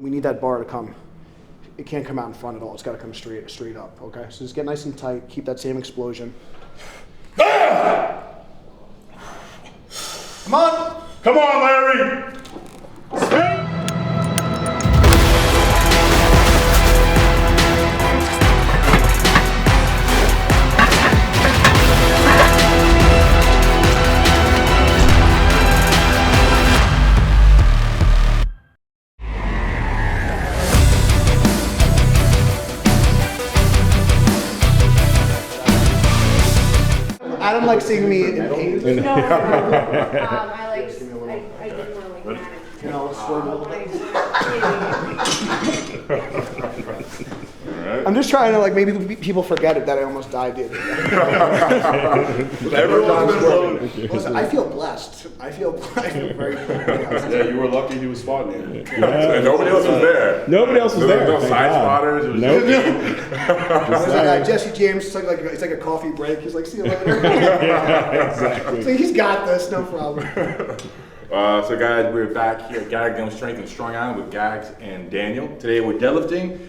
we need that bar to come. It can't come out in front at all. It's got to come straight up. Okay, so just get nice and tight. Keep that same explosion. Come on! Come on, Larry! Swing! Adam likes seeing me in pain. No, I didn't want to like You know, swerve a little bit. I'm just trying to like maybe people forget it that I almost died the other day. Listen, I feel blessed. I feel very blessed. Yeah, you were lucky he was spotting you. Yeah, nobody else was there. Nobody else was there. No side spotters. It was Nope. Jesse James, it's like a coffee break. He's like, see you later. Yeah, exactly. So he's got this, no problem. So guys, we're back here at Gag Gun Strength and Strong Island with Gags and Daniel. Today we're deadlifting.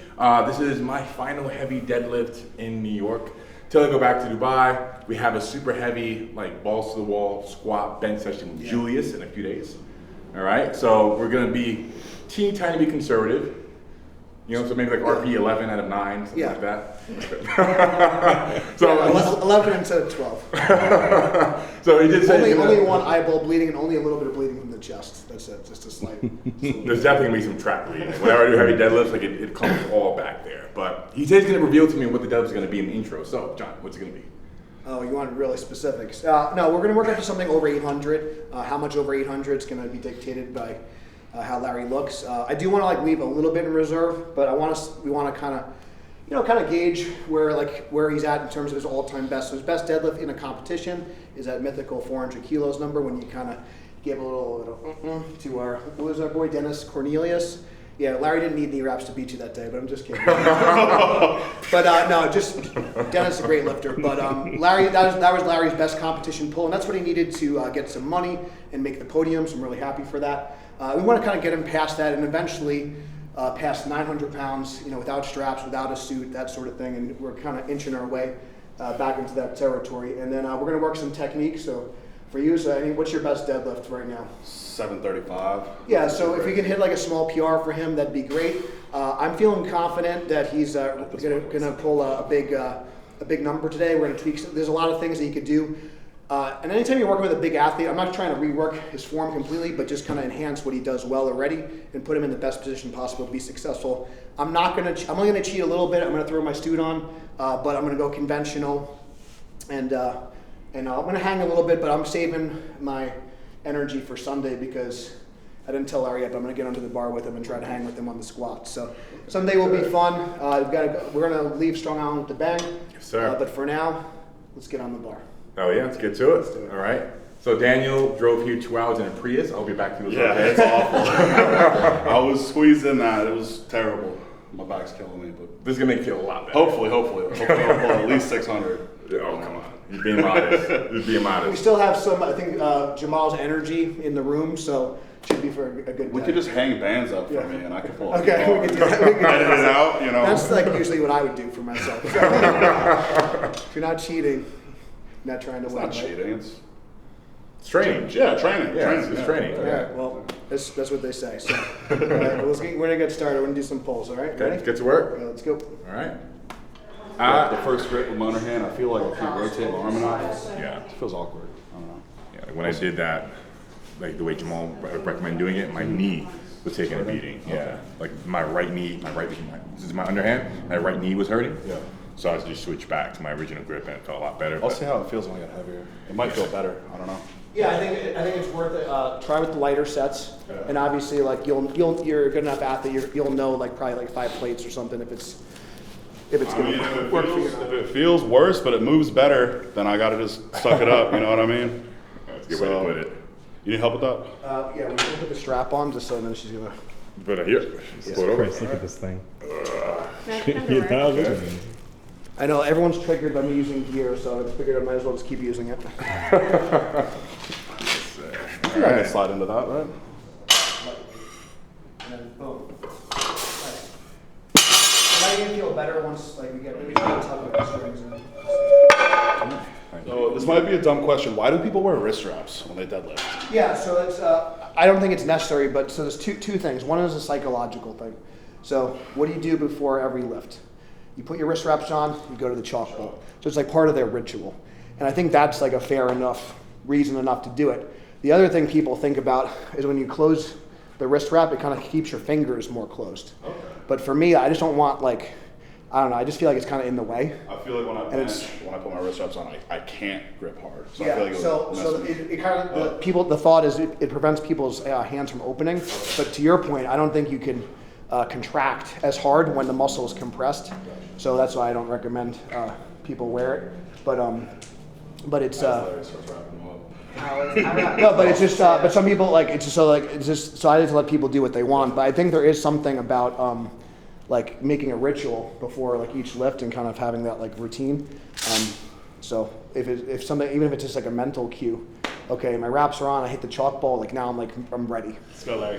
This is my final heavy deadlift in New York. Till I go back to Dubai, we have a super heavy, like balls to the wall squat bench session with Julius in a few days. All right, so we're gonna be teeny tiny bit conservative. You know, so maybe like RP 11 out of 9, something like that. So 11 instead of 12. So he did say only one eyeball bleeding and only a little bit of bleeding from the chest. That's it, just a slight. There's definitely gonna be some trap bleeding. Whenever I do heavy deadlifts, like it comes all back there. But he says he's gonna reveal to me what the deadlift is gonna be in the intro. So, John, what's it gonna be? Oh, you want really specifics? No, we're gonna work up to something over 800. How much over 800 is gonna be dictated by how Larry looks. I do want to like leave a little bit in reserve, but we want to kind of gauge where he's at in terms of his all-time best. So his best deadlift in a competition is that mythical 400 kilos number when you kind of give a little to what was our boy Dennis Cornelius. Yeah, Larry didn't need knee wraps to beat you that day, but I'm just kidding. But no, just Dennis is a great lifter. But Larry, that was Larry's best competition pull, and that's what he needed to get some money and make the podium. So I'm really happy for that. We want to kind of get him past that, and eventually past 900 pounds, without straps, without a suit, that sort of thing. And we're kind of inching our way back into that territory. And then we're going to work some technique. So for you, what's your best deadlift right now? 735. Yeah, so if we can hit like a small PR for him, that'd be great. I'm feeling confident that he's gonna pull a big number today. We're gonna tweak some, there's a lot of things that he could do. And anytime you're working with a big athlete, I'm not trying to rework his form completely, but just kind of enhance what he does well already and put him in the best position possible to be successful. I'm only gonna cheat a little bit. I'm gonna throw my suit on, but I'm gonna go conventional, and I'm gonna hang a little bit, but I'm saving my energy for Sunday because I didn't tell Larry yet, but I'm gonna get onto the bar with him and try to hang with him on the squats. So Sunday will be fun. We're gonna leave Strong Island with the bang. Yes, sir. But for now, let's get on the bar. Oh yeah, let's get to it. All right. So Daniel drove here 2 hours in a Prius. I'll be back to you. Yeah, it's awful. I was squeezed in that. It was terrible. My back's killing me, but This is gonna make you feel a lot better. hopefully I'll pull at least 600. Oh come on, you're being modest. You're being We modest. still have some, I think, Jamal's energy in the room, so should be for a good day. We could just hang bands up for Yeah. me, and I could pull it. Okay, we can do that. We can do Edit it that. out, That's like usually what I would do for myself. If you're not cheating, you're not trying to It's win. not right? cheating. It's training. Yeah, training. Yeah, training. it's training. All right, well, that's what they say. So, all right, well, we're gonna get started. We're gonna do some pulls. All right, Okay, ready? let's get to work. Yeah, let's go. All right. The first grip with my underhand, I feel like if you rotate my arm enough, Yeah. it feels awkward. I don't know. Yeah, like when I did that, like the way Jamal recommended doing it, my knee was taking a beating. Yeah, like my right knee, this is my underhand, my right knee was hurting. Yeah. So I just switched back to my original grip and it felt a lot better. I'll see how it feels when I get heavier. It might feel better. I don't know. Yeah, I think it's worth it. Try with the lighter sets, and obviously, like you're a good enough athlete, you'll know like probably like 5 plates or something if it's gonna work for you. If it feels worse, but it moves better, then I gotta just suck it up. You know what I mean? That's a good way to put it. You need help with that? Yeah, we can put the strap on just so then she's gonna. But here, Jesus Christ, look at this thing. That's You know, look at this. I know everyone's triggered by me using gear, so I figured I might as well just keep using it. I think I can slide into that, right? And then boom. probably gonna feel better once like we get maybe try to tug the strings. So this might be a dumb question. Why do people wear wrist straps when they deadlift? Yeah, so it's I don't think it's necessary, but so there's two things. One is a psychological thing. So what do you do before every lift? You put your wrist straps on, you go to the chalk bowl. So it's like part of their ritual. And I think that's like a fair enough reason enough to do it. The other thing people think about is when you close the wrist wrap, it kind of keeps your fingers more closed. Okay. But for me, I just don't want like, I don't know, I just feel like it's kind of in the way. I feel like when I bench, when I put my wrist straps on, I can't grip hard. So Yeah, I feel like it kind of, the thought is it prevents people's hands from opening. But to your point, I don't think you can contract as hard when the muscle is compressed. So that's why I don't recommend people wear it. But it's no, but it's just but some people like it's just so like it's just so I just let people do what they want. But I think there is something about like making a ritual before like each lift and kind of having that like routine. So if something, even if it's just like a mental cue, okay, my wraps are on, I hit the chalk ball, like now I'm ready. Let's go, Larry.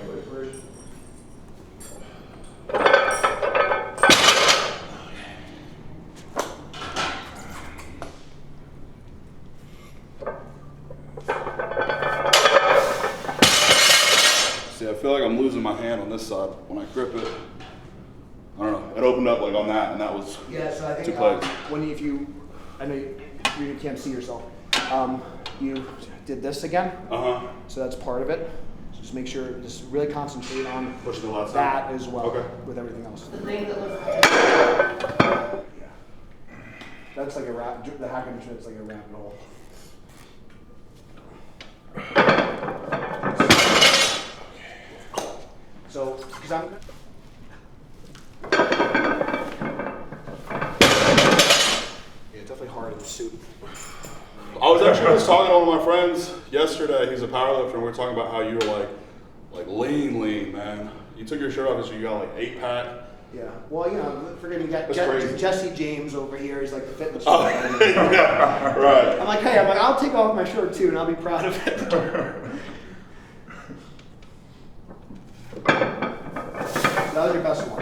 See, I feel like I'm losing my hand on this side when I grip it. I don't know. It opened up like on that, and that was Yeah, so I think 2 plates. if you, I know you can't see yourself, you did this again. So that's part of it. So just make sure, just really concentrate on Pushing the left that side. as well Okay. with everything else. The thing that looks Yeah. That's like a rap, the hacking machine is like a rabbit hole. So, because I'm. Yeah, definitely hard in the suit. I was actually just talking to one of my friends yesterday. He's a powerlifter, and we were talking about how you were like lean, man. You took your shirt off, and so you got like 8-pack. Yeah. Well, you know, forget me, That's crazy. Jesse James over here. He's like the fitness. Oh, yeah, right. I'm like, hey, I'll take off my shirt too, and I'll be proud of it. That was your best one.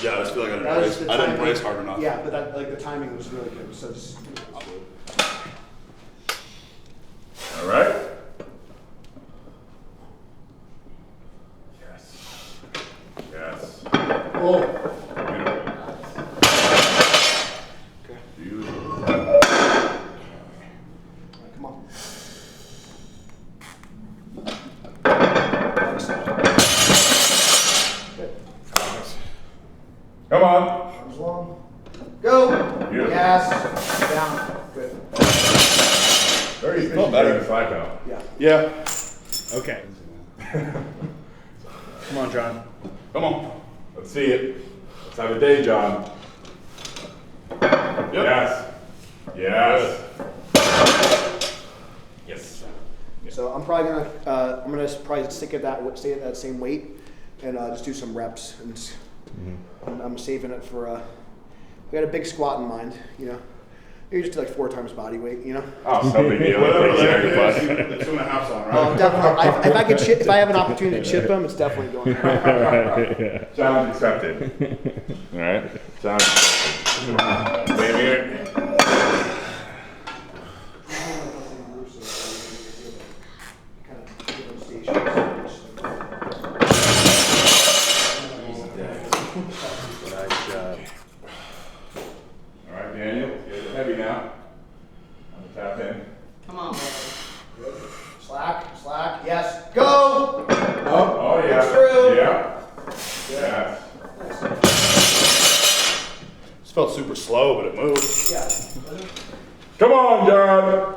Yeah, I just feel like That was the I didn't timing. brace hard enough. Yeah, but that like the timing was really good. So just. All right. Yes. Yes. Oh. Beautiful. Okay. Beautiful. Come on. Good. Come on. Arms long. Go. Beautiful. Yes. Down. Good. Very efficient. Felt better. Slide out. Yeah. Yeah. Okay. Come on, John. Come on. Let's see it. Let's have a day, John. Yep. Yes. Yes. Yes. So I'm probably gonna probably stay at that same weight and just do some reps and I'm saving it for I got a big squat in mind, you know. Maybe just do like 4 times body weight, you know. Oh, no big deal. Whatever Thanks, the everybody. 2.5's on, right? Oh, definitely. If I could, if I have an opportunity to chip him, it's definitely going. There. Challenge accepted. All right. Challenge accepted. Wait here. All right, Daniel. You're heavy now. I'm gonna tap in. Come on, baby. Slack, yes, go! Oh yeah. It's true. Yeah. Yes. This felt super slow, but it moved. Yeah. Come on, John.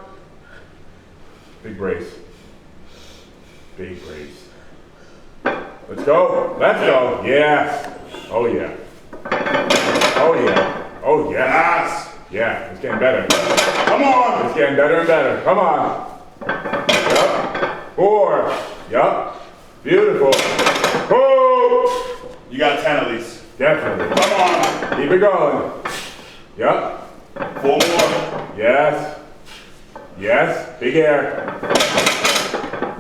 Big brace. Big brace. Let's go. Let's go. Yes. Oh yeah. Oh yeah. Oh yes. Yeah. It's getting better. Come on. It's getting better and better. Come on. Yup. 4. Yup. Beautiful. Oh. You got 10 at least. Definitely. Come on. Keep it going. Yup. 4 more. Yes. Yes. Big air.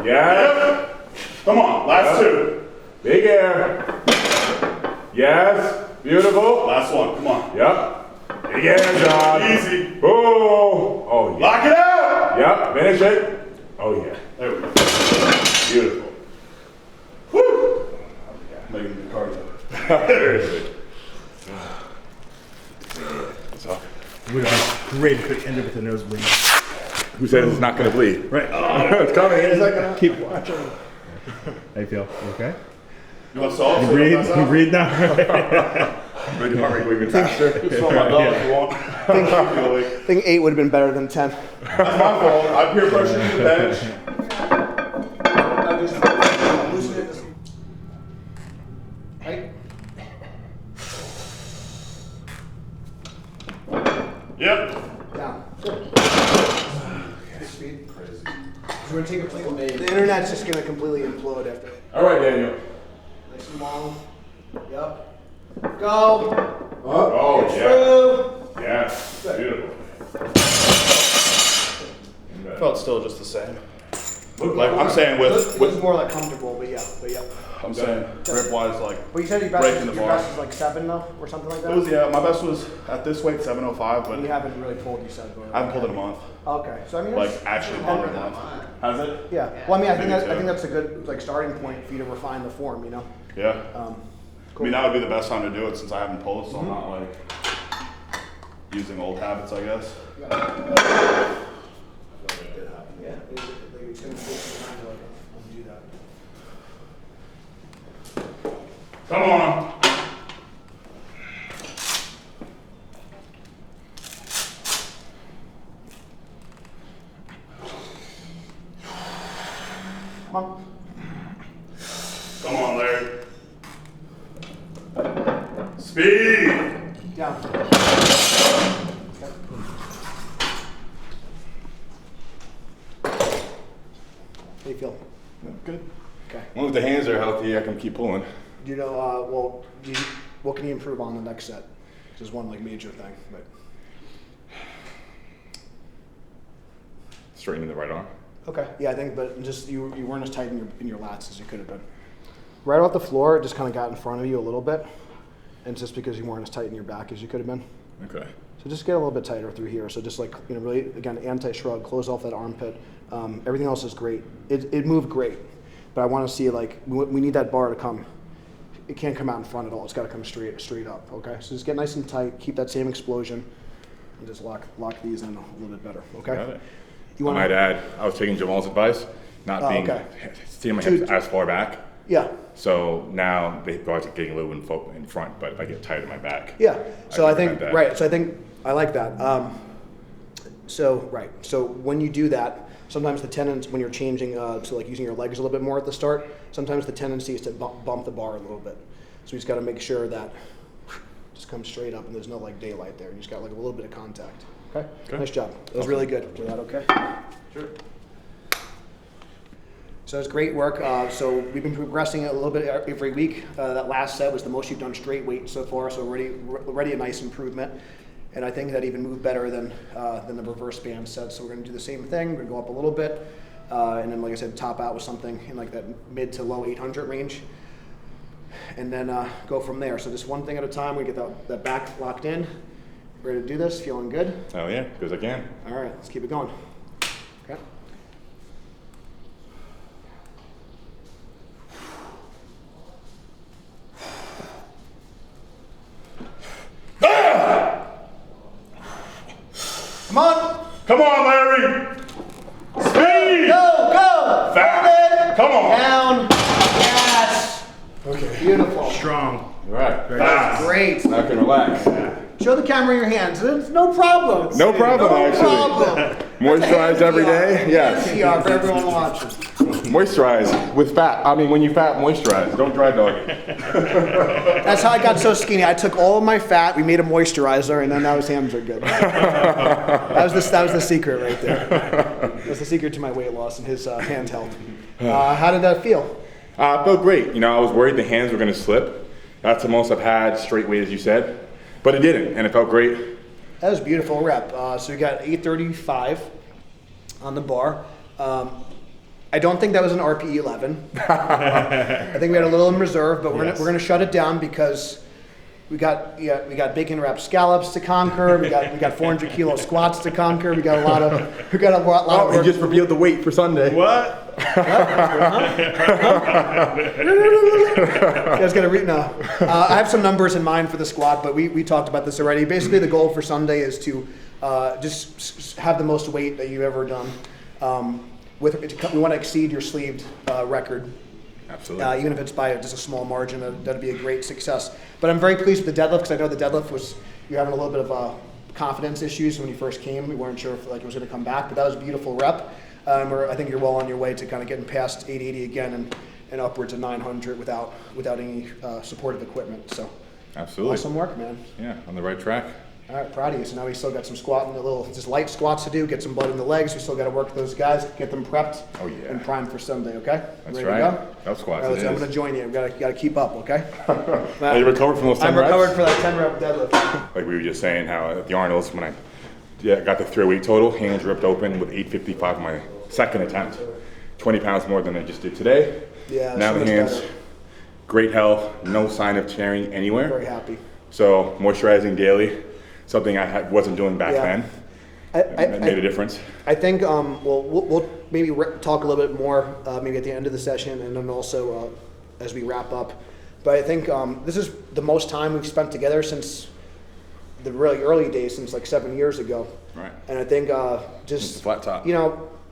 Yes. Yep. Come on. Last 2. Big air. Yes. Beautiful. Last one. Come on. Yep. Big air, John. Easy. Oh. Oh, yeah. Lock it out. Yep. Finish it. Oh, yeah. There we go. Beautiful. Woo. Making the cardio. Very good. So, It would have been great if it ended with a nosebleed. who said it's not going to bleed? Right. It's coming. It's not gonna... Keep watching. How you feel? You okay? You want salt? You breathe? You breathe now? Make your heart rate go even faster. Throw my belt if you want. I think 8 would have been better than 10. That's my fault. I peer pressured you to the bench. I just loosen it. Right? Yep. Down. Speed. Crazy. We're gonna take a plate. The internet's just gonna completely implode after. All right, Daniel. Nice and long. Yep. Go. Oh, Get yeah. through. Yeah. Beautiful. Felt still just the same. Look Like I'm saying It was with more like comfortable, but yeah. I'm saying rip wise like But you said your breaking the best bar. was like 7 though, or something like that. It was my best was at this weight 705, but You haven't really pulled, you said. I haven't pulled in a month. Okay, so I mean, Like that's actually pulled in a month. Has it? yeah. Well, I mean, I think Maybe two. that's a good like starting point for you to refine the form, you know. Yeah. Cool. I mean that would be the best time to do it since I haven't pulled, so I'm not like using old habits, I guess. Yeah, it's gonna take some time to like do that. Come on. Come on. Come on, Larry. Speed. Down. How do you feel? Good. Okay. Well, if the hands are healthy, I can keep pulling. Do you know, what can you improve on the next set? Just one like major thing, but. Straightening the right arm. Okay. Yeah, I think, but just you weren't as tight in your lats as you could have been. Right off the floor, it just kind of got in front of you a little bit, and just because you weren't as tight in your back as you could have been. Okay. So just get a little bit tighter through here. So just like, really, again, anti-shrug, close off that armpit. Everything else is great. It moved great, but I want to see like, we need that bar to come. It can't come out in front at all. It's got to come straight up, okay? So just get nice and tight, keep that same explosion, and just lock these in a little bit better, okay? Got it. You I want might add, I was taking Jamal's advice, not Oh, being, okay. seeing my hips as far back. Yeah, So now they probably getting a little in front, but if I get tight in my back. yeah. So I can think, add that. right, so I think, I like that. So when you do that, sometimes the tendency, when you're changing to like using your legs a little bit more at the start, sometimes the tendency is to bump the bar a little bit. So you just got to make sure that just comes straight up and there's no like daylight there. You just got like a little bit of contact. Okay? Nice job. That was really good. Was that okay? Sure. So it's great work. So we've been progressing a little bit every week. That last set was the most you've done straight weight so far, so already a nice improvement. And I think that even moved better than the reverse band set. So we're going to do the same thing. We're going to go up a little bit, and then, like I said, top out with something in like that mid to low 800 range, and then go from there. So just one thing at a time. We get that back locked in. Ready to do this? Feeling good? Oh yeah, because I can. All right, let's keep it going. Okay. Come on! Come on, Larry. Speed. Go! Fast. Come on. Down! Yes! Okay. Beautiful. Strong. All right. Fast. Great. Now I can relax. Show the camera your hands. It's no problem. No problem, No actually. problem. Moisturize every day? Yes. NPR for everyone watching. Moisturize with fat. I mean, when you fat, moisturize. Don't dry dog it. That's how I got so skinny. I took all of my fat, we made a moisturizer, and then now his hands are good. That was the secret right there. That was the secret to my weight loss and his handheld. How did that feel? It felt great. You know, I was worried the hands were going to slip. That's the most I've had straight weight, as you said. But it didn't, and it felt great. That was a beautiful rep. So you got 835 on the bar. I don't think that was an RPE 11. I think we had a little in reserve, but we're gonna shut it down because we got bacon wrapped scallops to conquer. We got 400 kilo squats to conquer. We got a lot of Oh, work. you just revealed the weight for Sunday. What? You guys got to read now. I have some numbers in mind for the squat, but we talked about this already. Basically, the goal for Sunday is to just have the most weight that you've ever done. We want to exceed your sleeved record. Absolutely. Even if it's by just a small margin, that'd be a great success. But I'm very pleased with the deadlift because I know the deadlift you're having a little bit of confidence issues when you first came. We weren't sure if it was going to come back, but that was a beautiful rep. I think you're well on your way to kind of getting past 880 again and upwards of 900 without any supportive equipment. So Absolutely. awesome work, man. Yeah, on the right track. All right, proud of you. So now we still got some squatting, just light squats to do, get some blood in the legs. We still got to work those guys, get them prepped and primed for Sunday, okay? That's Ready right. to go? That squats. All right, I'm going to join you. We got to keep up, okay? Are you recovered from those 10 I'm reps? recovered for that 10 rep deadlift. Like we were just saying how at the Arnold's, when I got the 308 total, hands ripped open with 855 on my second attempt. 20 pounds more than I just did today. Yeah, now so the much hands, better. great health, no sign of tearing anywhere. Very happy. So moisturizing daily, something I wasn't doing back then. It made a difference. I think we'll maybe talk a little bit more maybe at the end of the session and then also as we wrap up. But I think this is the most time we've spent together since the really early days, since like 7 years ago. Right. And I think just flat top.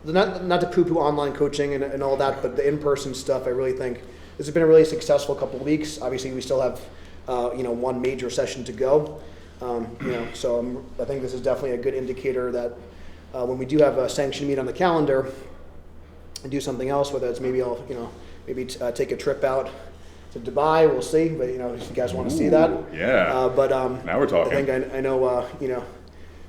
Not to poo-poo online coaching and all that, but the in-person stuff, I really think this has been a really successful couple of weeks. Obviously, we still have one major session to go. So I think this is definitely a good indicator that when we do have a sanctioned meet on the calendar and do something else, whether it's maybe take a trip out to Dubai, we'll see. But if you guys want to see that, Yeah. Now we're talking. I think I know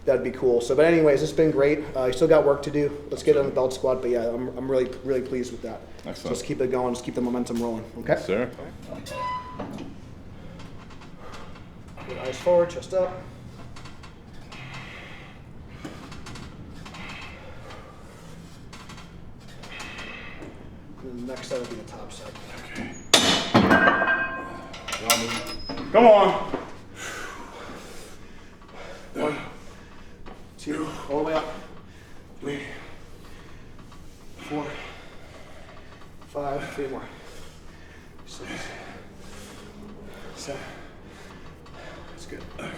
that'd be cool. So, but anyways, it's been great. You still got work to do. Let's get on the belt squat. But yeah, I'm really really pleased with that. Excellent. So let's keep it going. Let's keep the momentum rolling. Okay. Yes, sir. Good, eyes forward, chest up. And the next set will be the top set. Okay. Come on. 1, 2, all the way up. 3, 4, 5, 3 more. 6, 7. That's good. Okay.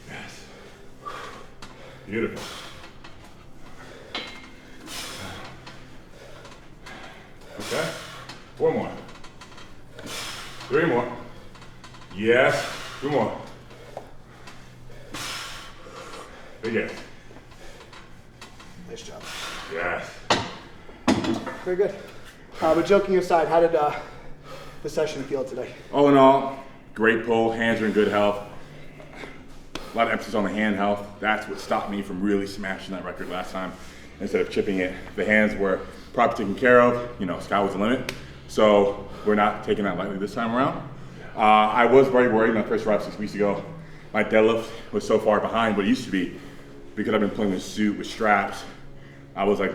Yes. Beautiful. Okay. 4 more. 3 more. Yes. 2 more. Big yes. Nice job. Yes. Very good. But joking aside, how did the session feel today? All in all, great pull. Hands are in good health. A lot of emphasis on the hand health. That's what stopped me from really smashing that record last time. Instead of chipping it, the hands were properly taken care of. Sky was the limit. So we're not taking that lightly this time around. I was very worried my first rep 6 weeks ago. My deadlift was so far behind what it used to be because I've been playing with suit with straps. I was like,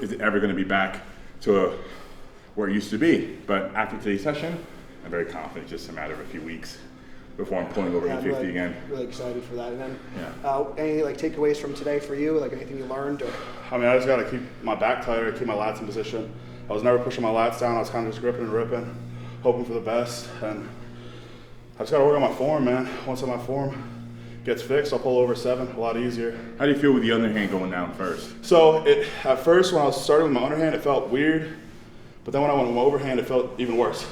is it ever going to be back to where it used to be? But after today's session, I'm very confident. It's just a matter of a few weeks before I'm pulling over 850 again. Really excited for that. And then, any takeaways from today for you? Like anything you learned? Or? I mean, I just got to keep my back tighter, keep my lats in position. I was never pushing my lats down. I was kind of just gripping and ripping, hoping for the best. And I just got to work on my form, man. Once my form gets fixed, I'll pull over 7 a lot easier. How do you feel with the underhand going down first? So at first, when I was starting with my underhand, it felt weird. But then when I went with my overhand, it felt even worse.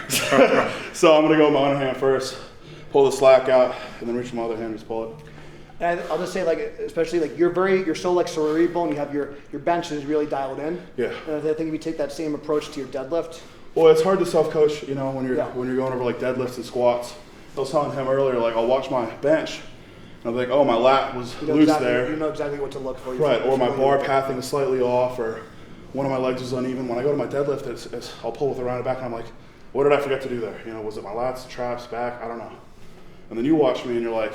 So I'm going to go with my underhand first, pull the slack out, and then reach with my other hand and just pull it. And I'll just say, especially you're so cerebral, and you have your bench is really dialed in. Yeah. And I think if you take that same approach to your deadlift. Well, it's hard to self-coach, when you're going over deadlifts and squats. I was telling him earlier, I'll watch my bench, and I'll be like, oh, my lat was loose there. You know exactly what to look for. Right, or my bar pathing is slightly off, or one of my legs is uneven. When I go to my deadlift, I'll pull with the rounded back, and I'm like, what did I forget to do there? Was it my lats, traps, back? I don't know. And then you watch me, and you're like,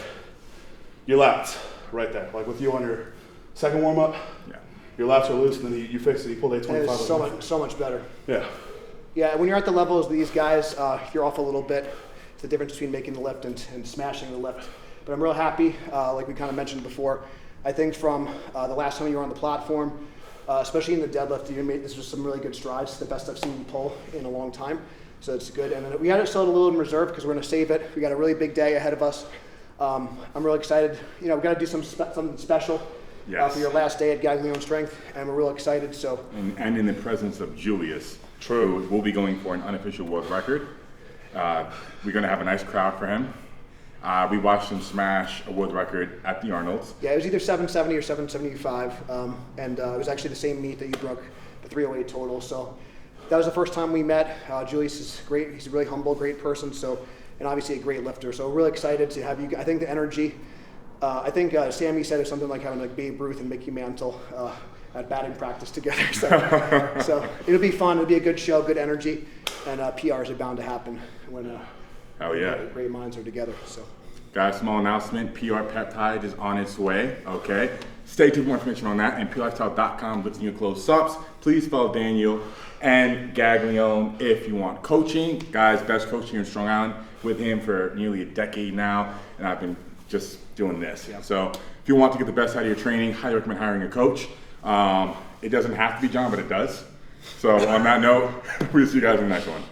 your lats, right there. Like with you on your Second warm up, Yeah. your lats are loose, and then you fix it. You pull day And 25. it's so much better. Yeah. Yeah, when you're at the levels of these guys, you're off a little bit. It's the difference between making the lift and smashing the lift. But I'm real happy, like we kind of mentioned before. I think from the last time you were on the platform, especially in the deadlift, you made this was some really good strides. The best I've seen you pull in a long time, so it's good. And then we had it still a little in reserve because we're going to save it. We got a really big day ahead of us. I'm really excited. You know, we've got to do something special Yes. for your last day at Gaglione Strength, and we're real excited. So. And in the presence of Julius, True. who will be going for an unofficial world record. We're going to have a nice crowd for him. We watched him smash a world record at the Arnold's. Yeah, it was either 770 or 775, and it was actually the same meet that you broke, the 308 total. So that was the first time we met. Julius is great. He's a really humble, great person. So, and obviously a great lifter. So we're really excited to have you. I think the energy. I think Sammy said it was something like having like Babe Ruth and Mickey Mantle at batting practice together. So it'll be fun. It'll be a good show, good energy, and PRs are bound to happen when. Oh yeah. Great minds are together. So. Guys, small announcement, PR Peptide is on its way, okay? Stay tuned for more information on that, and purelifestyle.com looks new close-ups. Please follow Daniel and Gaglione if you want coaching. Guys, best coach here in Strong Island, with him for nearly a decade now, and I've been just doing this. Yeah. So if you want to get the best out of your training, highly recommend hiring a coach. It doesn't have to be John, but it does. So on that note, we'll see you guys in the next one.